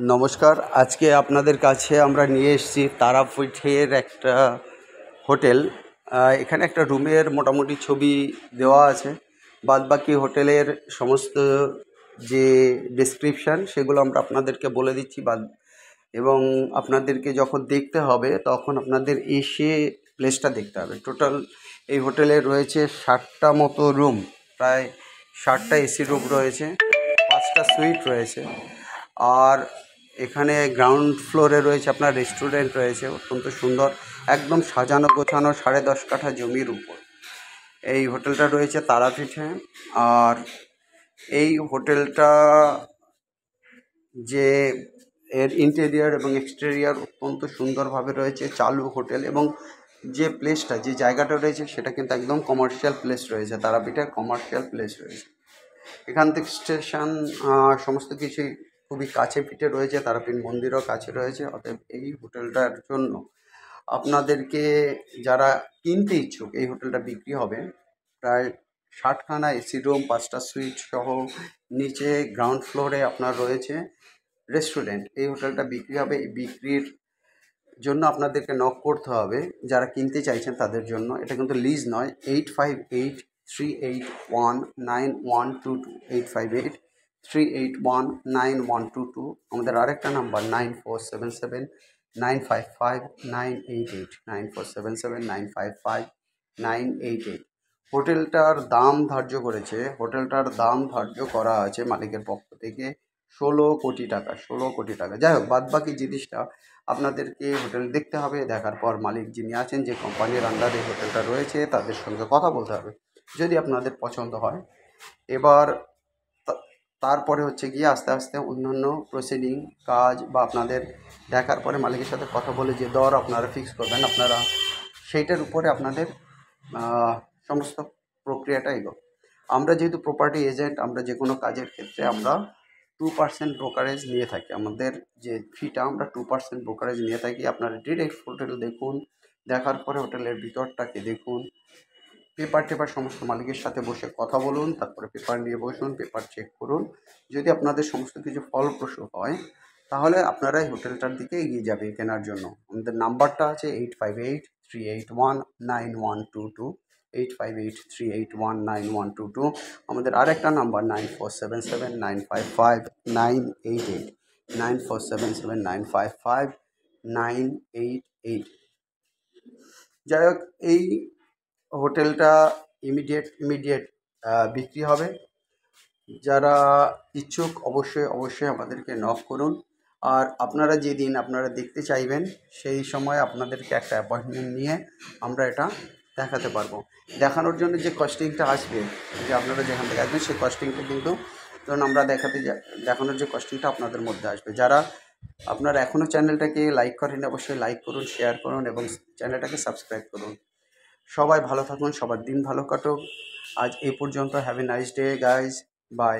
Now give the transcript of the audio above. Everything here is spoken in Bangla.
নমস্কার। আজকে আপনাদের কাছে আমরা নিয়ে এসেছি তারাপীঠের একটা হোটেল। এখানে একটা রুমের মোটামুটি ছবি দেওয়া আছে। বাদবাকি হোটেলের সমস্ত যে ডেসক্রিপশান সেগুলো আমরা আপনাদেরকে বলে দিচ্ছি এবং আপনাদেরকে যখন দেখতে হবে তখন আপনাদের এসে প্লেসটা দেখতে হবে। টোটাল এই হোটেলে রয়েছে 60টা মতো রুম, প্রায় 60টা এসি রুম রয়েছে, 5টা সুইট রয়েছে। আর এখানে গ্রাউন্ড ফ্লোরে রয়েছে আপনার রেস্টুরেন্ট রয়েছে, অত্যন্ত সুন্দর, একদম সাজানো গোছানো 10.5 কাঠা জমির উপর এই হোটেলটা রয়েছে তারাপীঠে। আর এই হোটেলটা যে এর ইন্টেরিয়ার এবং এক্সটেরিয়ার অত্যন্ত সুন্দরভাবে রয়েছে, চালু হোটেল, এবং যে প্লেসটা যে জায়গাটা রয়েছে সেটা কিন্তু একদম কমার্শিয়াল প্লেস রয়েছে, তারাপীঠের কমার্শিয়াল প্লেস রয়েছে। এখান থেকে স্টেশন সমস্ত কিছুই খুবই কাছে পিঠে রয়েছে, তারাপীঠ মন্দিরও কাছে রয়েছে। অতএব এই হোটেলটার জন্য আপনাদেরকে যারা কিনতে ইচ্ছুক, এই হোটেলটা বিক্রি হবে। প্রায় 60খানা এসি রুম, 5টা সুইট সহ নিচে গ্রাউন্ড ফ্লোরে আপনার রয়েছে রেস্টুরেন্ট। এই হোটেলটা বিক্রি হবে। এই বিক্রির জন্য আপনাদেরকে নক করতে হবে যারা কিনতে চাইছেন তাদের জন্য। এটা কিন্তু লিজ নয়। 8583819122, 8583819122। আমাদের আরেকটা নাম্বার 9477955988, 9477955988। হোটেলটার দাম ধার্য করা আছে মালিকের পক্ষ থেকে 16 কোটি টাকা, 16 কোটি টাকা। যাই হোক, বাদবাকি জিনিসটা আপনাদেরকে হোটেল দেখতে হবে, দেখার পর মালিক যিনি আছেন, যে কোম্পানির আন্ডারে হোটেলটা রয়েছে, তাদের সঙ্গে কথা বলতে হবে যদি আপনাদের পছন্দ হয়। এবার তারপরে হচ্ছে গিয়ে আস্তে আস্তে অন্যান্য প্রসিডিং কাজ বা আপনাদের দেখার পরে মালিকের সাথে কথা বলে যে দর আপনারা ফিক্স করবেন, আপনারা সেইটার উপরে আপনাদের সমস্ত প্রক্রিয়াটা এগোবে। আমরা যেহেতু প্রপার্টি এজেন্ট, আমরা যে কোনো কাজের ক্ষেত্রে আমরা 2% ব্রোকারেজ নিয়ে থাকি। আমাদের যে ফিটা, আমরা 2% ব্রোকারেজ নিয়ে থাকি। আপনারা ডিরেক্ট হোটেল দেখুন, দেখার পরে হোটেলের ভিতরটাকে দেখুন, পেপার সমস্ত মালিকের সাথে বসে কথা বলুন, তারপরে পেপার নিয়ে বসুন, পেপার চেক করুন। যদি আপনাদের সমস্ত কিছু ফলপ্রসূ হয় তাহলে আপনারা এই হোটেলটার দিকে এগিয়ে যাবে কেনার জন্য। আমাদের নাম্বারটা আছে 8583819122, 8583819122। আমাদের আরেকটা নাম্বার 9477955988, 9477955988। যাই হোক, এই হোটেলটা ইমিডিয়েট বিক্রি হবে। যারা ইচ্ছুক অবশ্যই আমাদেরকে নক করুন। আর আপনারা যেদিন আপনারা দেখতে চাইবেন সেই সময় আপনাদেরকে একটা অ্যাপয়েন্টমেন্ট নিয়ে আমরা এটা দেখাতে পারবো। দেখানোর জন্য যে কস্টিংটা আসবে, যে আপনারা যেখান থেকে আসবেন সেই কস্টিংটা কিন্তু ধরুন আমরা দেখানোর যে কস্টিংটা আপনাদের মধ্যে আসবে। যারা আপনারা এখনও চ্যানেলটাকে লাইক করেন, অবশ্যই লাইক করুন, শেয়ার করুন এবং চ্যানেলটাকে সাবস্ক্রাইব করুন। সবাই ভালো থাকুন, সবার দিন ভালো কাটুক। আজ এই পর্যন্ত। Have a nice day guys, by.